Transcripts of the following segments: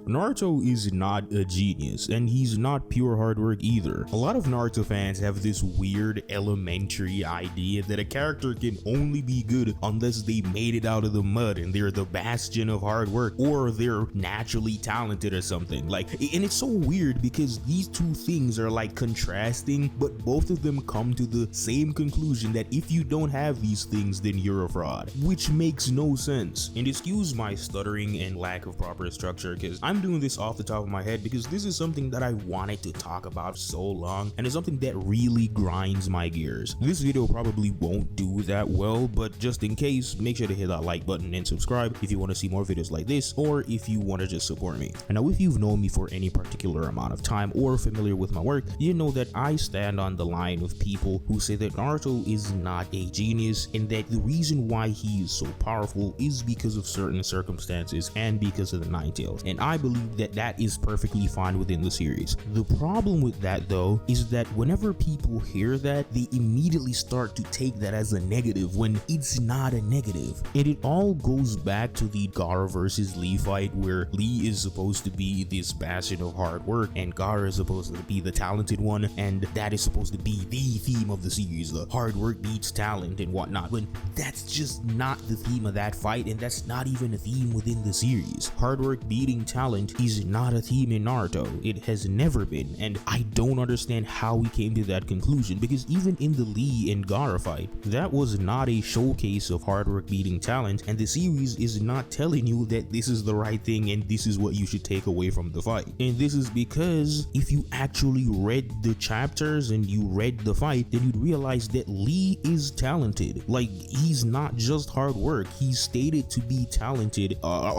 Naruto is not a genius, and he's not pure hard work either. A lot of Naruto fans have this weird elementary idea that a character can only be good unless they made it out of the mud and they're the bastion of hard work, or they're naturally talented or something. And it's so weird because these two things are like contrasting, but both of them come to the same conclusion that if you don't have these things, then you're a fraud, which makes no sense. And excuse my stuttering and lack of proper structure, because I'm doing this off the top of my head because this is something that I wanted to talk about so long, and it's something that really grinds my gears. This video probably won't do that well, but just in case, make sure to hit that like button and subscribe if you want to see more videos like this, or if you want to just support me. And now, if you've known me for any particular amount of time or familiar with my work, you know that I stand on the line of people who say that Naruto is not a genius, and that the reason why he is so powerful is because of certain circumstances and because of the Nine Tails. And I believe that that is perfectly fine within the series. The problem with that though is that whenever people hear that, they immediately start to take that as a negative when it's not a negative. And it all goes back to the Gaara versus Lee fight, where Lee is supposed to be this bastion of hard work and Gaara is supposed to be the talented one, and that is supposed to be the theme of the series, the hard work beats talent and whatnot, when that's just not the theme of that fight, and that's not even a theme within the series. Hard work beating talent is not a theme in Naruto. It has never been, and I don't understand how we came to that conclusion, because even in the Lee and Gaara fight, that was not a showcase of hard work beating talent, and the series is not telling you that this is the right thing and this is what you should take away from the fight. And this is because if you actually read the chapters and you read the fight, then you'd realize that Lee is talented. He's not just hard work. He's stated to be talented.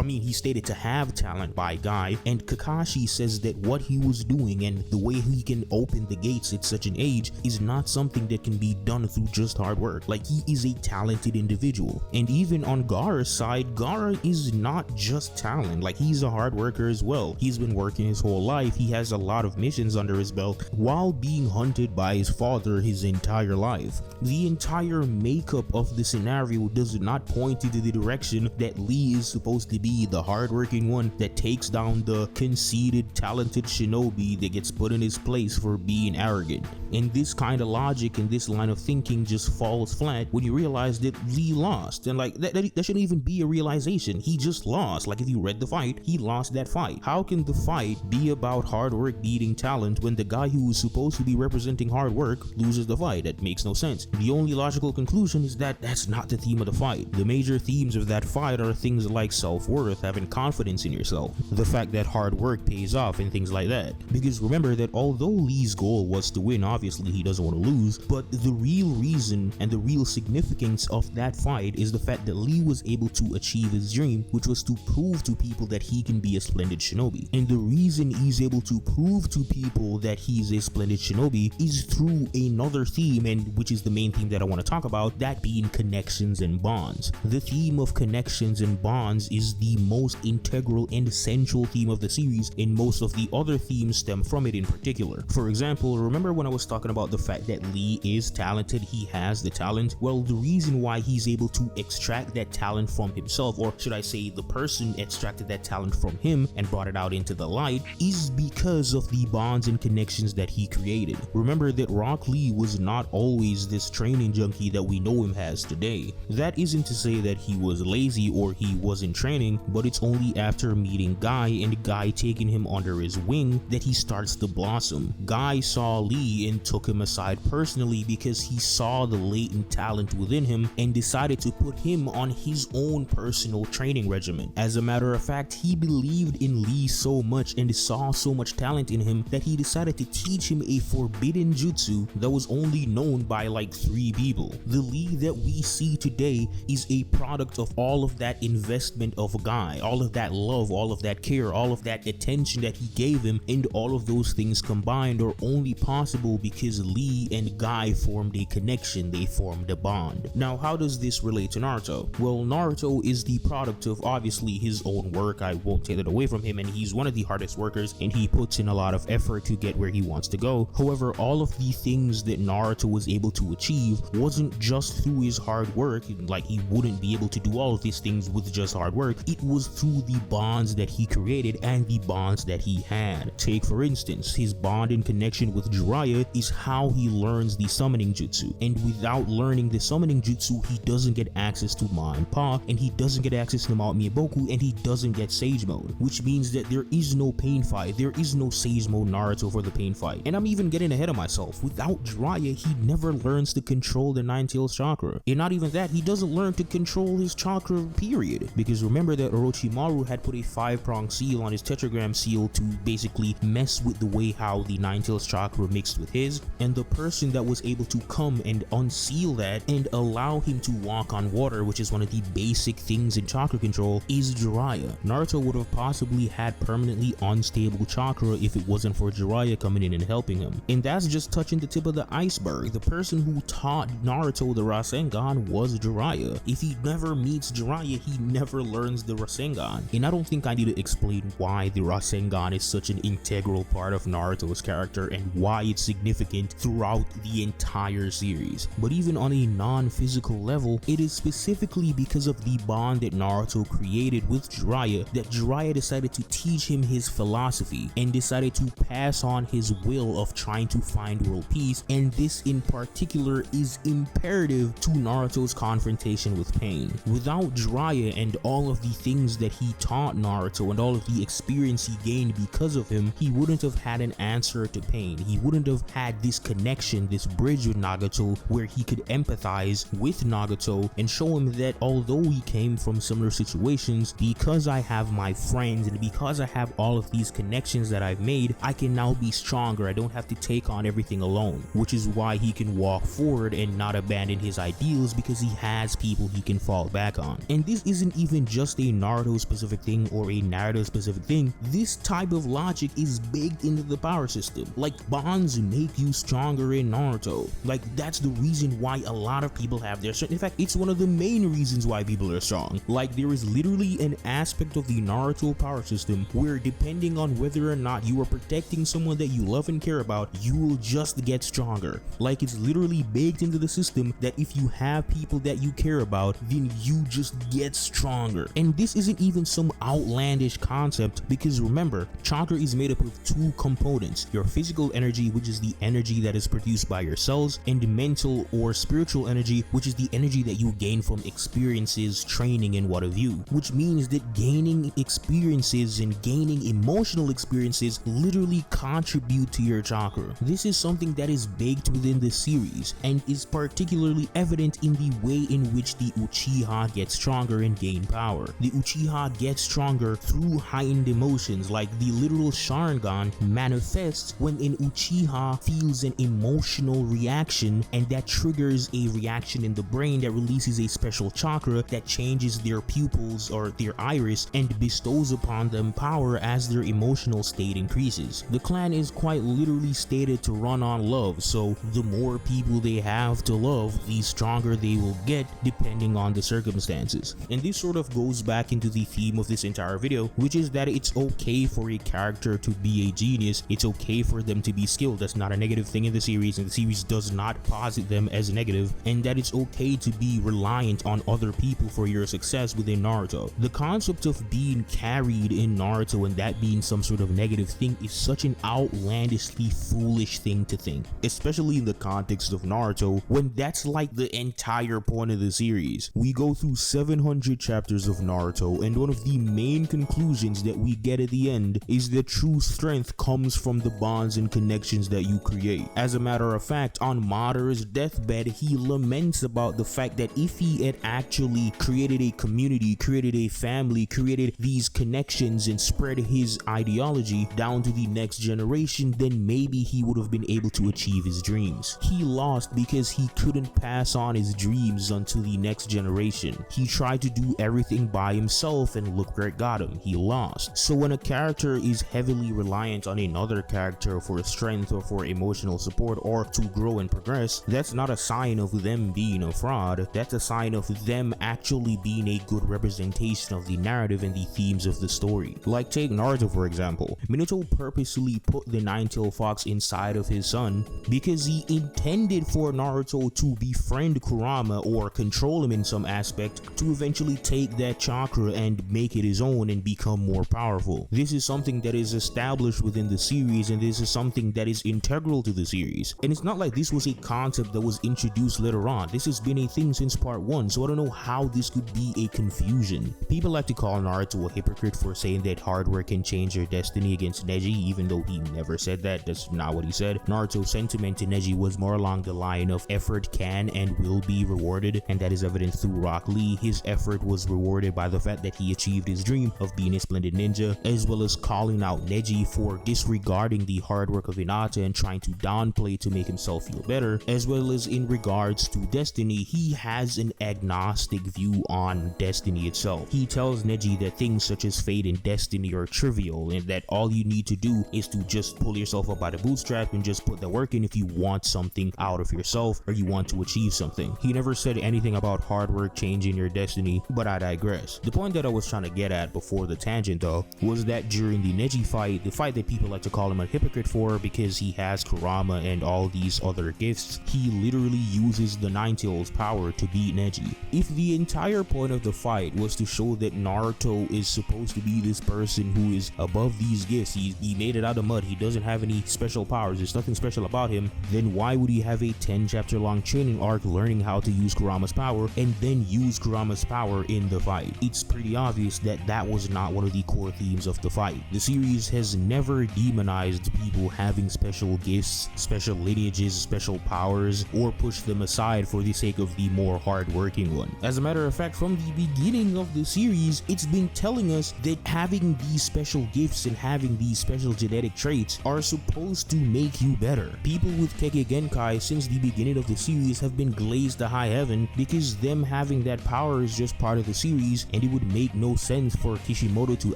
He's stated to have talent by Guy, and Kakashi says that what he was doing and the way he can open the gates at such an age is not something that can be done through just hard work. He is a talented individual. And even on Gaara's side, Gaara is not just talent. He's a hard worker as well. He's been working his whole life. He has a lot of missions under his belt while being hunted by his father his entire life. The entire makeup of the scenario does not point into the direction that Lee is supposed to be the hardworking one that takes down the conceited, talented shinobi that gets put in his place for being arrogant. And this kind of logic and this line of thinking just falls flat when you realize that Lee lost. And that shouldn't even be a realization. He just lost. If you read the fight, he lost that fight. How can the fight be about hard work beating talent when the guy who is supposed to be representing hard work loses the fight? That makes no sense. The only logical conclusion is that that's not the theme of the fight. The major themes of that fight are things like self-worth, having confidence in yourself, the fact that hard work pays off, and things like that. Because remember that although Lee's goal was to win, obviously he doesn't want to lose, but the real reason and the real significance of that fight is the fact that Lee was able to achieve his dream, which was to prove to people that he can be a splendid shinobi. And the reason he's able to prove to people that he's a splendid shinobi is through another theme, and which is the main theme that I want to talk about, that being connections and bonds. The theme of connections and bonds is the most integral and essential theme of the series, and most of the other themes stem from it in particular. For example, remember when I was talking about the fact that Lee is talented, he has the talent? Well, the reason why he's able to extract that talent from himself, or should I say the person extracted that talent from him and brought it out into the light, is because of the bonds and connections that he created. Remember that Rock Lee was not always this training junkie that we know him as today. That isn't to say that he was lazy or he wasn't training, but it's only after meeting Guy and Guy taking him under his wing that he starts to blossom. Guy saw Lee and took him aside personally because he saw the latent talent within him and decided to put him on his own personal training regimen. As a matter of fact, he believed in Lee so much and saw so much talent in him that he decided to teach him a forbidden jutsu that was only known by 3 people. The Lee that we see today is a product of all of that investment of Guy, all of that love, all of that care, all of that attention that he gave him, and all of those things combined are only possible because Lee and Guy formed a connection, they formed a bond. Now, how does this relate to Naruto? Well, Naruto is the product of obviously his own work. I won't take it away from him, and he's one of the hardest workers and he puts in a lot of effort to get where he wants to go. However, all of the things that Naruto was able to achieve wasn't just through his hard work. He wouldn't be able to do all of these things with just hard work. It was through the bonds that he created and the bonds that he had. Take for instance, his bond in connection with Jiraiya is how he learns the summoning jutsu, and without learning the summoning jutsu, he doesn't get access to Ma and Pa, and he doesn't get access to Mount Miyaboku, and he doesn't get Sage Mode, which means that there is no pain fight, there is no Sage Mode Naruto for the pain fight. And I'm even getting ahead of myself. Without Jiraiya, he never learns to control the Nine-Tails chakra, and not even that, he doesn't learn to control his chakra, period. Because remember that Orochimaru had put a 5-prong seal on his tetragram seal to basically mess with the way how the Nine-Tails chakra mixed with his, and the person that was able to come and unseal that and allow him to walk on water, which is one of the basic things in chakra control, is Jiraiya. Naruto would have possibly had permanently unstable chakra if it wasn't for Jiraiya coming in and helping him. And that's just touching the tip of the iceberg. The person who taught Naruto the Rasengan was Jiraiya. If he never meets Jiraiya, he never learns the Rasengan. And I don't think I need to explain why the Rasengan is such an integral part of Naruto's character and why it's significant throughout the entire series. But even on a non-physical level, it is specifically because of the bond that Naruto created with Jiraiya that Jiraiya decided to teach him his philosophy and decided to pass on his will of trying to find world peace, and this in particular is imperative to Naruto's confrontation with pain. Without Jiraiya and all of the things that he taught Naruto and all of the experience he gained because of him, he wouldn't have had an answer to pain. He wouldn't have had this connection, this bridge with Nagato where he could empathize with Nagato and show him that although we came from similar situations, because I have my friends and because I have all of these connections that I've made, I can now be stronger. I don't have to take on everything alone, which is why he can walk forward and not abandon his ideals, because he has people he can fall back on. And this isn't even just a Naruto specific thing or a Naruto specific thing. This type of logic is baked into the power system. Like, bonds make you stronger in Naruto. Like, that's the reason why a lot of people have their strength. In fact, it's one of the main reasons why people are strong. Like, there is literally an aspect of the Naruto power system where depending on whether or not you are protecting someone that you love and care about, you will just get stronger. Like, it's literally baked into the system that if you have people that you care about, then you just get stronger. And this isn't even some outlandish concept, because remember, chakra is made up of two components: your physical energy, which is the energy that is produced by your cells, and mental or spiritual energy, which is the energy that you gain from experiences, training, and what have you. Which means that gaining experiences and gaining emotional experiences literally contribute to your chakra. This is something that is baked within the series and is particularly evident in the way in which the Uchiha gets stronger and gain power. The Uchiha gets stronger through heightened emotions, like the literal Sharingan manifests when an Uchiha feels an emotional reaction, and that triggers a reaction in the brain that releases a special chakra that changes their pupils or their iris and bestows upon them power as their emotional state increases. The clan is quite literally stated to run on love, so the more people they have to love, the stronger they will get depending on the circumstances. And this sort of goes back into the theme of this entire video, which is that it's okay for a character to be a genius. It's okay for them to be skilled. That's not a negative thing in the series, and the series does not posit them as negative, and that it's okay to be reliant on other people for your success within Naruto. The concept of being carried in Naruto and that being some sort of negative thing is such an outlandishly foolish thing to think, especially in the context of Naruto, when that's like the entire point of the series. We go through 700 chapters of Naruto, and one of the main conclusions that we get at the end is that true strength comes from the bonds and connections that you create. As a matter of fact, on Madara's deathbed, he laments about the fact that if he had actually created a community, created a family, created these connections and spread his ideology down to the next generation, then maybe he would have been able to achieve his dreams. He lost because he couldn't pass on his dreams onto the next generation. He tried to do everything by himself, and look where it got him. He lost. So when a character is heavily reliant on another character for strength or for emotional support or to grow and progress, that's not a sign of them being a fraud. That's a sign of them actually being a good representation of the narrative and the themes of the story. Like, take Naruto for example. Minato purposely put the Nine-Tailed Fox inside of his son because he intended for Naruto to befriend Kurama or control him in some aspect to eventually take that chakra and make it his own and become become more powerful. This is something that is established within the series, and this is something that is integral to the series. And it's not like this was a concept that was introduced later on. This has been a thing since part 1, so I don't know how this could be a confusion. People like to call Naruto a hypocrite for saying that hard work can change your destiny against Neji, even though he never said that. That's not what he said. Naruto's sentiment to Neji was more along the line of effort can and will be rewarded, and that is evident through Rock Lee. His effort was rewarded by the fact that he achieved his dream of being a splendid ninja, as well as calling out Neji for disregarding the hard work of Hinata and trying to downplay to make himself feel better, as well as in regards to destiny. He has an agnostic view on destiny itself. He tells Neji that things such as fate and destiny are trivial, and that all you need to do is to just pull yourself up by the bootstrap and just put the work in if you want something out of yourself or you want to achieve something. He never said anything about hard work changing your destiny, but I digress. The point that I was trying to get at before the tangent though was that during the Neji fight, the fight that people like to call him a hypocrite for because he has Kurama and all these other gifts, he literally uses the Nine-Tails power to beat Neji. If the entire point of the fight was to show that Naruto is supposed to be this person who is above these gifts, he made it out of mud, he doesn't have any special powers, there's nothing special about him, then why would he have a 10-chapter long training arc learning how to use Kurama's power and then use Kurama's power in the fight? It's pretty obvious that that was not one of the core themes of the fight. The series has never demonized people having special gifts, special lineages, special powers, or pushed them aside for the sake of the more hard-working one. As a matter of fact, from the beginning of the series, it's been telling us that having these special gifts and having these special genetic traits are supposed to make you better. People with Genkai since the beginning of the series have been glazed to high heaven because them having that power is just part of the series, and it would make no sense for Kishimoto to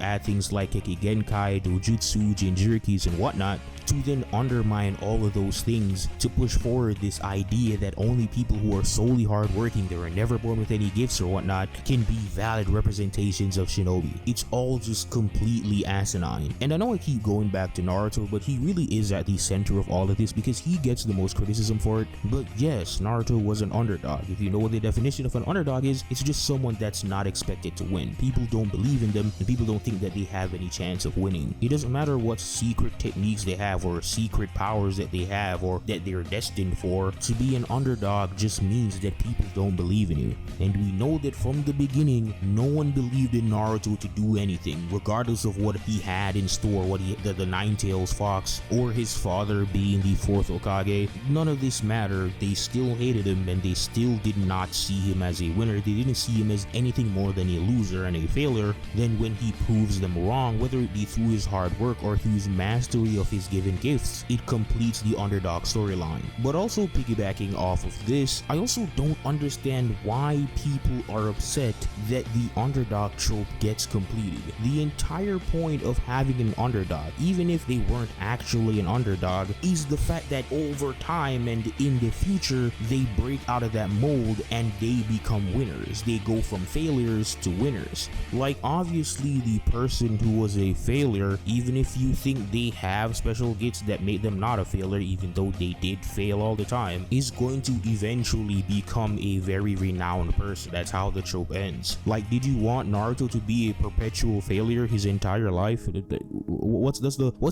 add things like Genkai, Dojutsu, Jinjurikis, and whatnot to then undermine all of those things to push forward this idea that only people who are solely hardworking, that are never born with any gifts or whatnot, can be valid representations of shinobi. It's all just completely asinine. And I know I keep going back to Naruto, but he really is at the center of all of this because he gets the most criticism for it. But yes, Naruto was an underdog. If you know what the definition of an underdog is, it's just someone that's not expected to win. People don't believe in them, and people don't think that they have any chance of winning. It doesn't matter what secret techniques they have or secret powers that they have or that they're destined for. To be an underdog just means that people don't believe in you. And we know that from the beginning, no one believed in Naruto to do anything, regardless of what he had in store, what the Nine-Tails Fox, or his father being the 4th Hokage. None of this mattered. They still hated him, and they still did not see him as a winner. They didn't see him as anything more than a loser and a failure. Then when he proves them wrong, whether it be through his hard work or through his mastery of his given gifts, it completes the underdog storyline. But also piggybacking off of this, I also don't understand why people are upset that the underdog trope gets completed. The entire point of having an underdog, even if they weren't actually an underdog, is the fact that over time and in the future, they break out of that mold and they become winners. They go from failures to winners. Like, obviously the person who was a failure, even if you think they have special gifts that made them not a failure, even though they did fail all the time, is going to eventually become a very renowned person. That's how the trope ends. Like, did you want Naruto to be a perpetual failure his entire life? What's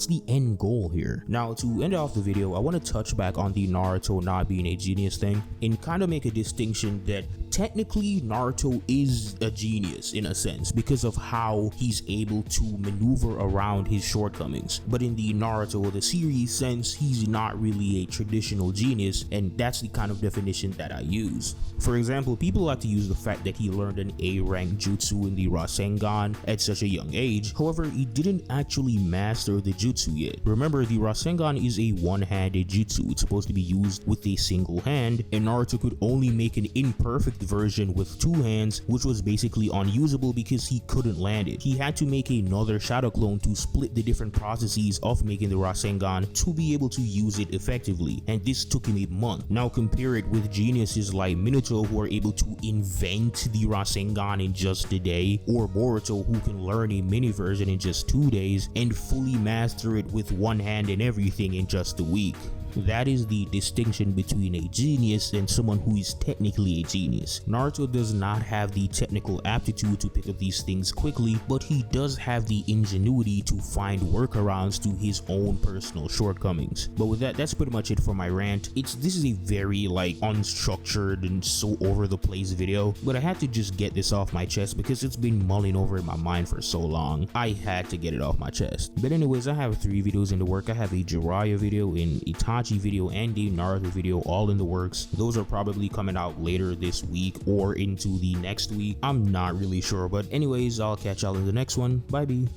the end goal here? Now, to end off the video, I want to touch back on the Naruto not being a genius thing and kind of make a distinction that technically Naruto is a genius in a sense because of how he's able to maneuver around his shortcomings. But in the Naruto the series sense, he's not really a traditional genius, and that's the kind of definition that I use. For example, people like to use the fact that he learned an A-rank jutsu in the Rasengan at such a young age. However, he didn't actually master the jutsu yet. Remember, the Rasengan is a one-handed jutsu. It's supposed to be used with a single hand, and Naruto could only make an imperfect version with 2 hands, which was basically unusable because he couldn't land it. He had to make another shadow clone to split the different processes of making the Rasengan to be able to use it effectively, and this took him a month. Now compare it with geniuses like Minato, who are able to invent the Rasengan in just a day, or Boruto, who can learn a mini version in just 2 days and fully master it with 1 hand and everything in just a week. That is the distinction between a genius and someone who is technically a genius. Naruto does not have the technical aptitude to pick up these things quickly, but he does have the ingenuity to find workarounds to his own personal shortcomings. But with that, that's pretty much it for my rant. This is a very unstructured and so over the place video, but I had to just get this off my chest because it's been mulling over in my mind for so long. I had to get it off my chest. But anyways, I have 3 videos in the work. I have a Jiraiya video, an Itachi video, and a Naruto video all in the works. Those are probably coming out later this week or into the next week. I'm not really sure, but anyways, I'll catch y'all in the next one. Bye, B.